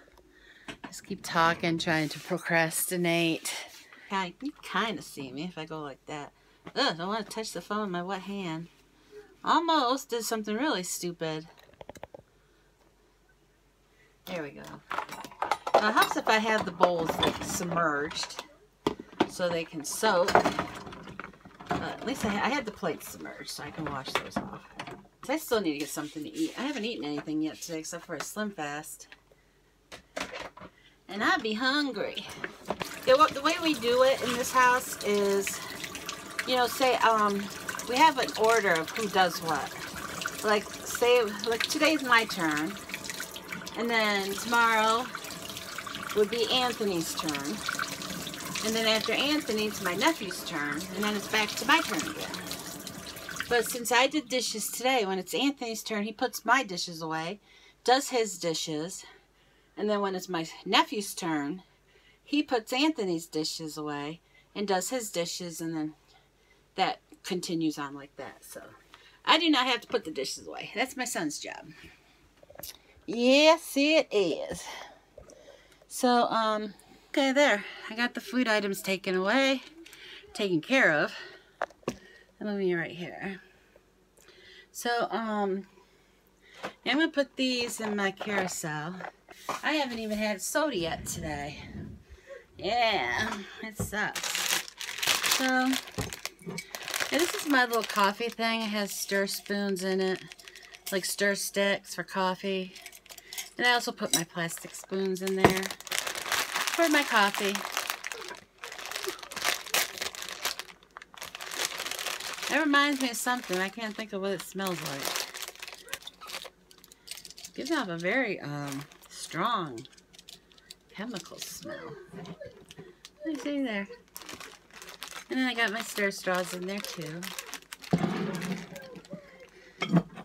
Just keep talking, trying to procrastinate. You can kind of see me if I go like that. Ugh, I don't want to touch the phone with my wet hand. Almost did something really stupid. There we go. Now, it helps if I have the bowls like submerged so they can soak. At least I had the plates submerged so I can wash those off. So I still need to get something to eat. I haven't eaten anything yet today except for a Slim Fast. And I'd be hungry. The way we do it in this house is, you know, say, we have an order of who does what. Like, say, like today's my turn. And then tomorrow would be Anthony's turn. And then after Anthony, it's my nephew's turn. And then it's back to my turn again. But since I did dishes today, when it's Anthony's turn, he puts my dishes away, does his dishes. And then when it's my nephew's turn, he puts Anthony's dishes away and does his dishes, and then that continues on like that. So I do not have to put the dishes away. That's my son's job. Yes, it is. So, okay, there. I got the food items taken care of. And let me right here. So, I'm going to put these in my carousel. I haven't even had soda yet today. Yeah, it sucks. So, yeah, this is my little coffee thing. It has stir spoons in it, like stir sticks for coffee. And I also put my plastic spoons in there for my coffee. That reminds me of something. I can't think of what it smells like. It gives off a very strong chemical smell. What do you see there? And then I got my stir straws in there too.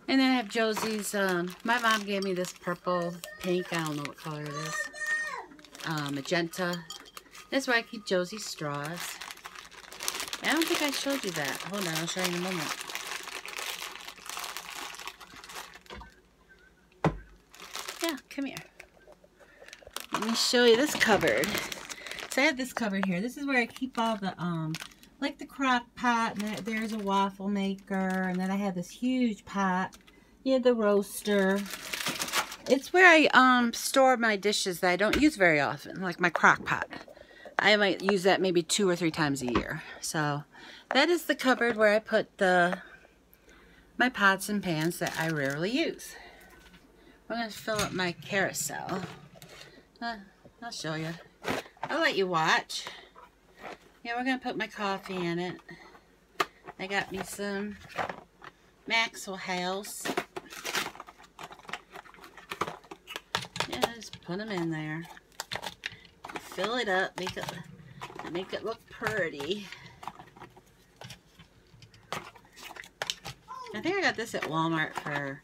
And then I have Josie's, my mom gave me this purple, pink, I don't know what color it is, magenta. That's where I keep Josie's straws. I don't think I showed you that. Hold on, I'll show you in a moment. Yeah, come here. Let me show you this cupboard. So I have this cupboard here. This is where I keep all the, like the crock pot, and there's a waffle maker, and then I have this huge pot. Yeah, the roaster. It's where I store my dishes that I don't use very often, like my crock pot. I might use that maybe 2 or 3 times a year. So that is the cupboard where I put my pots and pans that I rarely use. I'm going to fill up my carousel. I'll show you. I'll let you watch. Yeah, we're going to put my coffee in it. I got me some Maxwell House. Yeah, just put them in there. Fill it up, make it look pretty. I think I got this at Walmart for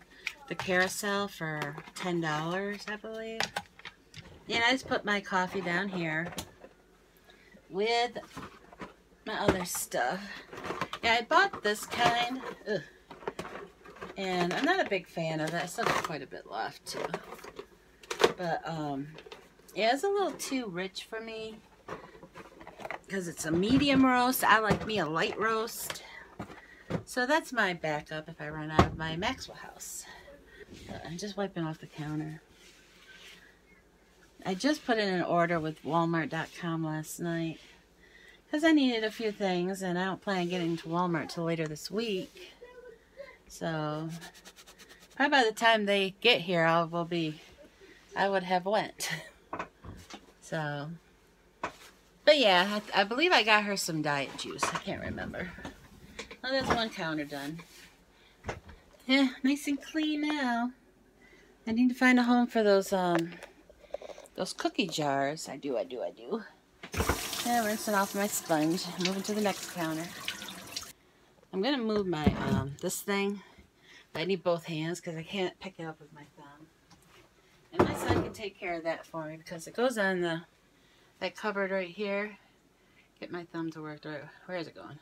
the carousel for $10, I believe. Yeah, I just put my coffee down here with my other stuff. Yeah, I bought this kind. Ugh. And I'm not a big fan of that. I still got quite a bit left too. But yeah, it's a little too rich for me because it's a medium roast. I like me a light roast. So that's my backup if I run out of my Maxwell House. I'm just wiping off the counter. I just put in an order with Walmart.com last night because I needed a few things, and I don't plan on getting to Walmart till later this week. So probably by the time they get here, I would have went. So, but yeah, I believe I got her some diet juice. I can't remember. Well, that's one counter done. Yeah, nice and clean now. I need to find a home for those cookie jars. I do. Yeah, rinsing off my sponge. Moving to the next counter. I'm gonna move my this thing. I need both hands because I can't pick it up with my thumb. And my son can take care of that for me because it goes on that cupboard right here. Get my thumb to work. Where is it going?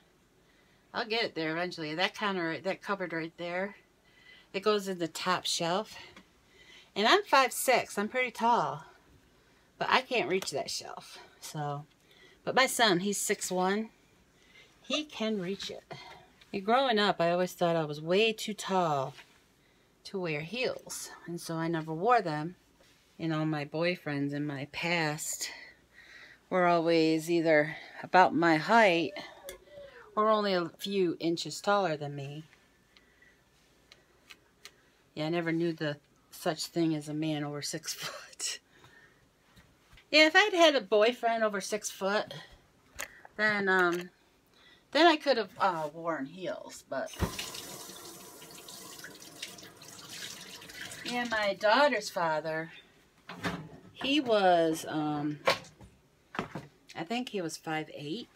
I'll get it there eventually. That cupboard right there, it goes in the top shelf. And I'm 5'6". I'm pretty tall. But I can't reach that shelf. So, but my son, he's 6'1". He can reach it. Growing up, I always thought I was way too tall to wear heels. And so I never wore them. You know, my boyfriends in my past were always either about my height or only a few inches taller than me. Yeah, I never knew the such thing as a man over 6 foot. Yeah, if I'd had a boyfriend over 6 foot, then I could have worn heels. But yeah, my daughter's father, he was I think he was 5'8".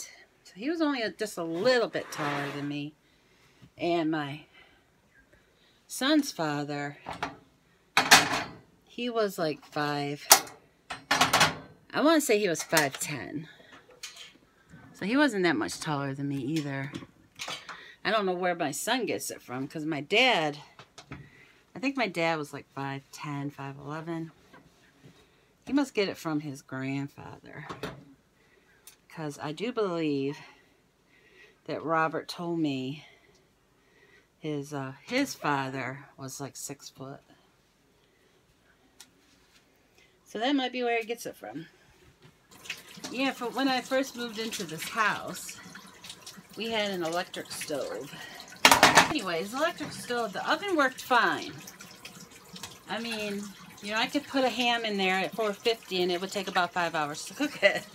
So he was only just a little bit taller than me. And my son's father, he was like I want to say he was 5'10". So he wasn't that much taller than me either. I don't know where my son gets it from, because my dad, I think my dad was like 5'10", 5'11". He must get it from his grandfather. Because I do believe that Robert told me his father was like 6 foot. So that might be where he gets it from. Yeah, when I first moved into this house, we had an electric stove. Anyways, electric stove, the oven worked fine. I mean, you know, I could put a ham in there at 450 and it would take about 5 hours to cook it.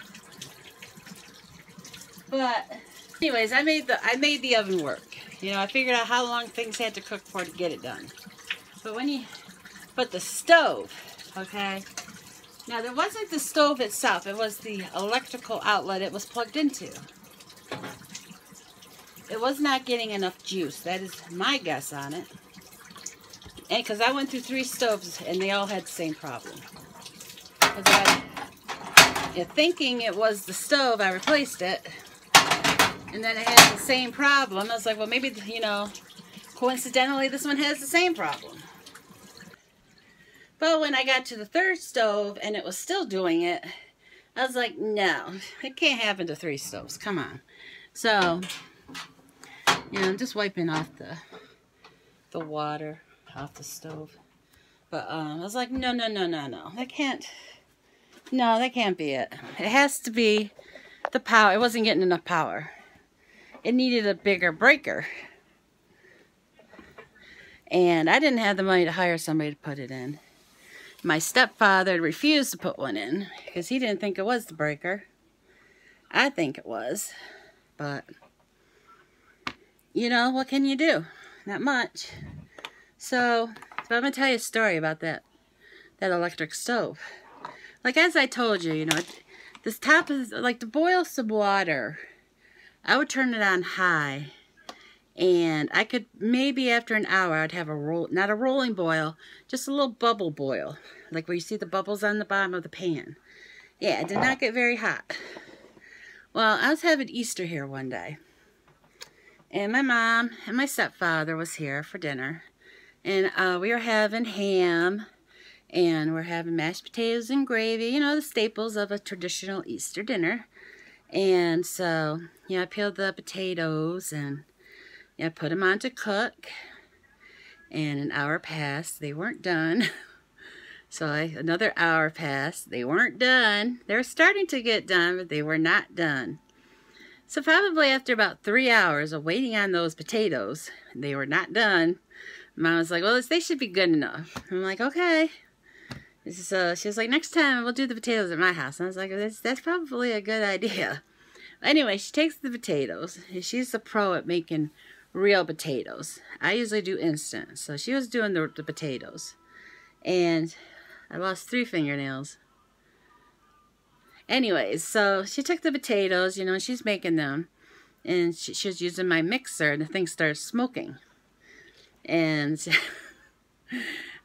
But anyways, I made the oven work. You know, I figured out how long things had to cook for to get it done. But the stove, okay? Now, there wasn't the stove itself. It was the electrical outlet it was plugged into. It was not getting enough juice. That is my guess on it. And because I went through 3 stoves and they all had the same problem. Thinking it was the stove, I replaced it. And then it had the same problem. I was like, well, maybe, you know, coincidentally, this one has the same problem. But when I got to the 3rd stove and it was still doing it, I was like, no, it can't happen to 3 stoves. Come on. So, you know, I'm just wiping off the water off the stove. But I was like, no. That can't be it. It has to be the power. It wasn't getting enough power. It needed a bigger breaker. And I didn't have the money to hire somebody to put it in. My stepfather refused to put one in because he didn't think it was the breaker. I think it was. But, you know, what can you do? Not much. So I'm going to tell you a story about that electric stove. Like, as I told you, you know, this top is, like, to boil some water, I would turn it on high. And I could, maybe after an hour, I'd have not a rolling boil, just a little bubble boil. Like where you see the bubbles on the bottom of the pan. Yeah, it did not get very hot. Well, I was having Easter here one day. And my mom and my stepfather was here for dinner. And we were having ham. And we're having mashed potatoes and gravy. You know, the staples of a traditional Easter dinner. And so, you know, I peeled the potatoes and I put them on to cook, and an hour passed. They weren't done. So another hour passed. They weren't done. They were starting to get done, but they were not done. So probably after about 3 hours of waiting on those potatoes, they were not done. Mom was like, well, they should be good enough. I'm like, okay. So she was like, next time we'll do the potatoes at my house. And I was like, that's probably a good idea. Anyway, she takes the potatoes, and she's the pro at making real potatoes. I usually do instant. So she was doing the potatoes. And I lost 3 fingernails. Anyways, so she took the potatoes, you know, she's making them. And she was using my mixer, and the thing started smoking. And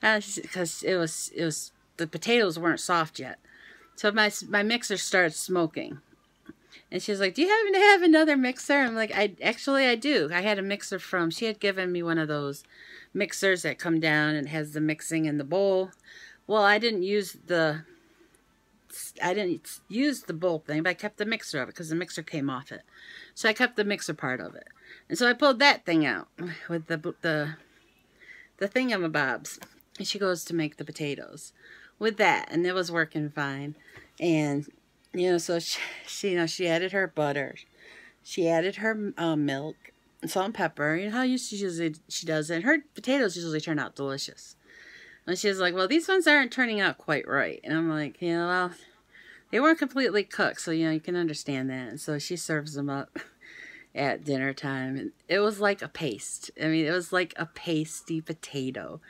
because it was the potatoes weren't soft yet. So my mixer started smoking. And she's like, do you happen to have another mixer? I'm like, I do. I had a mixer she had given me one of those mixers that come down and has the mixing in the bowl. Well, I didn't use the bowl thing, but I kept the mixer of it because the mixer came off it. So I kept the mixer part of it. And so I pulled that thing out with the thingamabobs. And she goes to make the potatoes with that. And it was working fine. And you know, so she added her butter, she added her milk, salt and pepper. You know how she does it. And her potatoes usually turn out delicious. And she was like, well, these ones aren't turning out quite right. And I'm like, you know, well, they weren't completely cooked, so you know you can understand that. And so she serves them up at dinner time, and it was like a paste. I mean, it was like a pasty potato.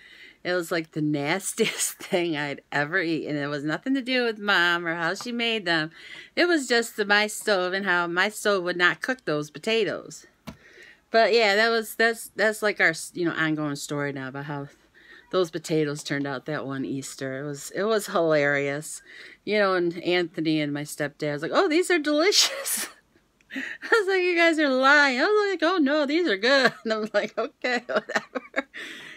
It was like the nastiest thing I'd ever eaten. It was nothing to do with Mom or how she made them. It was just my stove and how my stove would not cook those potatoes. But yeah, that's like our, you know, ongoing story now about how those potatoes turned out that one Easter. It was hilarious. You know, and Anthony and my stepdad was like, oh, these are delicious. I was like, you guys are lying. I was like, oh no, these are good. And I'm like, okay, whatever.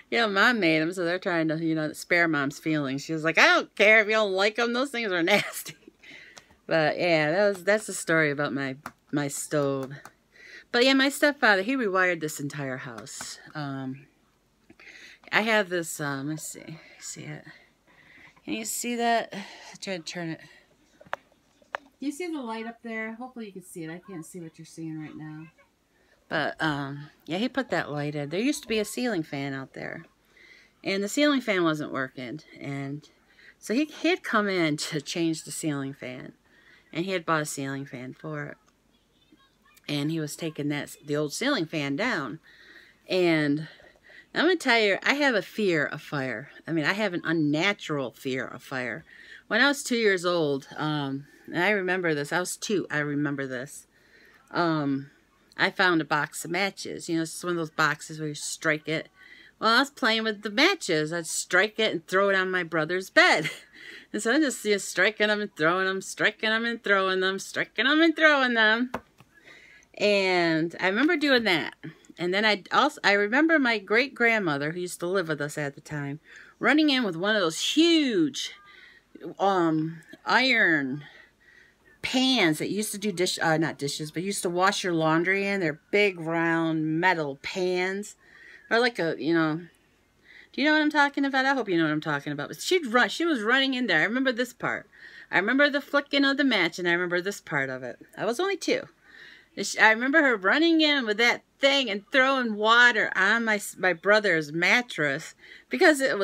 Yeah, Mom made them, so they're trying to, you know, spare Mom's feelings. She was like, I don't care if you don't like them. Those things are nasty. But yeah, that's the story about my stove. But yeah, my stepfather, he rewired this entire house. I have this, let's see it. Can you see that? I tried to turn it. You see the light up there? Hopefully you can see it. I can't see what you're seeing right now. But, yeah, he put that light in. There used to be a ceiling fan out there. And the ceiling fan wasn't working. And so he had come in to change the ceiling fan. And he had bought a ceiling fan for it. And he was taking the old ceiling fan down. And I'm going to tell you, I have a fear of fire. I mean, I have an unnatural fear of fire. When I was 2 years old, and I remember this. I was 2. I remember this. I found a box of matches. You know, it's one of those boxes where you strike it. Well, I was playing with the matches. I'd strike it and throw it on my brother's bed. And so I just striking them and throwing them, striking them and throwing them, striking them and throwing them. And I remember doing that. And then I remember my great-grandmother, who used to live with us at the time, running in with one of those huge iron pans that used to do not dishes, but used to wash your laundry in. They're big, round, metal pans. Or like a, you know, do you know what I'm talking about? I hope you know what I'm talking about. But she was running in there. I remember this part. I remember the flicking of the match, and I remember this part of it. I was only 2. I remember her running in with that thing and throwing water on my brother's mattress because it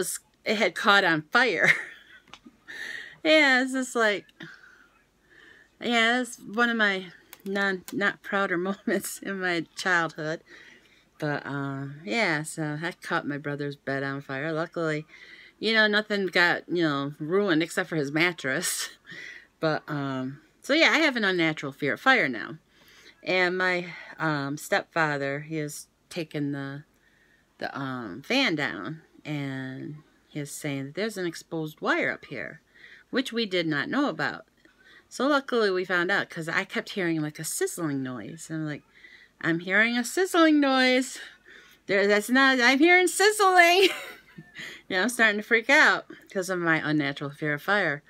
had caught on fire. Yeah, it's just like, yeah, that's one of my not prouder moments in my childhood. But yeah, so I caught my brother's bed on fire. Luckily, you know, nothing got, you know, ruined except for his mattress. But so yeah, I have an unnatural fear of fire now. And my stepfather, he has taken the fan down, and he is saying that there's an exposed wire up here, which we did not know about. So luckily we found out, because I kept hearing like a sizzling noise. And I'm like, I'm hearing a sizzling noise. I'm hearing sizzling. You know, I'm starting to freak out because of my unnatural fear of fire.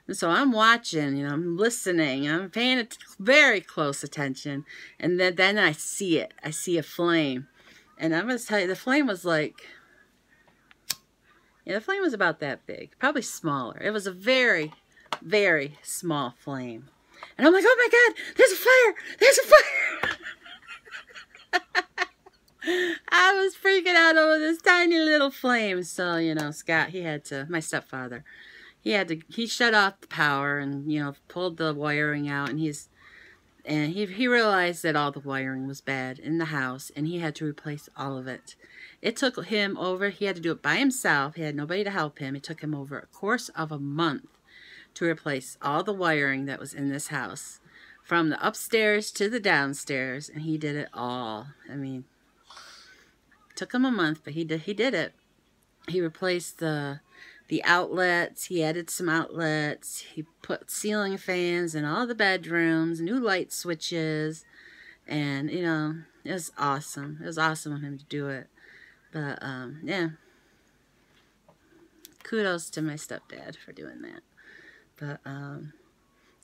And so I'm watching, you know, I'm listening, I'm paying very close attention. And then I see it. I see a flame. And I'm going to tell you, the flame was like, yeah, the flame was about that big. Probably smaller. It was a very, very small flame. And I'm like, oh my God, there's a fire! There's a fire! I was freaking out over this tiny little flame. So, you know, Scott, my stepfather, he shut off the power and, you know, pulled the wiring out, and he realized that all the wiring was bad in the house, and he had to replace all of it. It took him he had to do it by himself. He had nobody to help him. It took him over a course of a month to replace all the wiring that was in this house, from the upstairs to the downstairs, and he did it all. I mean, it took him a month, but he did it. He replaced the outlets. He added some outlets. He put ceiling fans in all the bedrooms, new light switches, and, you know, it was awesome. It was awesome of him to do it. But, yeah, kudos to my stepdad for doing that. But,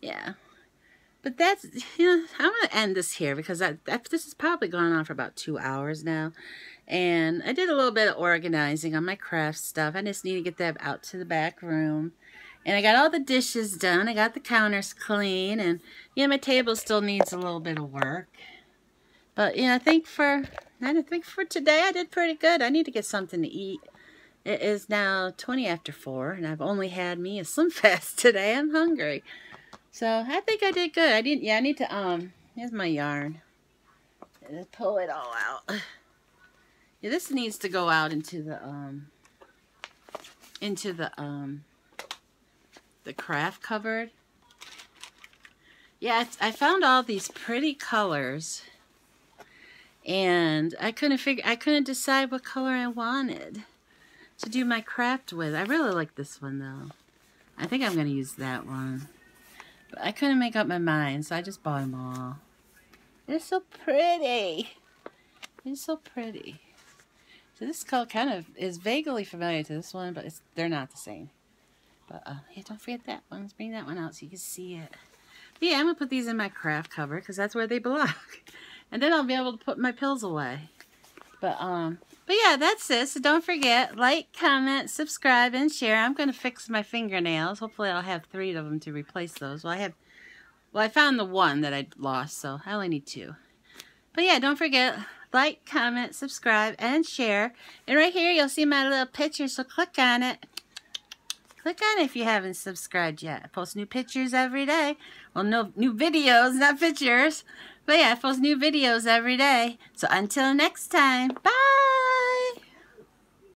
yeah. But that's, you know, I'm going to end this here because this has probably gone on for about 2 hours now. And I did a little bit of organizing on my craft stuff. I just need to get that out to the back room. And I got all the dishes done. I got the counters clean. And, you know, my table still needs a little bit of work. But, you know, I think for today I did pretty good. I need to get something to eat. It is now 20 after 4. And I've only had me a Slim Fast today. I'm hungry. So I think I did good. I need to, here's my yarn. Just pull it all out. Yeah, this needs to go out into the craft cupboard. Yeah, I found all these pretty colors, and I couldn't decide what color I wanted to do my craft with. I really like this one though. I think I'm gonna use that one. But I couldn't make up my mind, so I just bought them all. They're so pretty. They're so pretty. So this color kind of is vaguely familiar to this one, but they're not the same. But yeah, don't forget that one. Let's bring that one out so you can see it. But yeah, I'm going to put these in my craft cover because that's where they belong. And then I'll be able to put my pills away. But yeah, that's it. So don't forget, like, comment, subscribe, and share. I'm going to fix my fingernails. Hopefully I'll have 3 of them to replace those. Well, I found the one that I lost, so I only need 2. But yeah, don't forget, like, comment, subscribe, and share. And right here, you'll see my little picture, so click on it. Click on it if you haven't subscribed yet. I post new pictures every day. Well, no, new videos, not pictures. But yeah, I post new videos every day. So until next time, bye!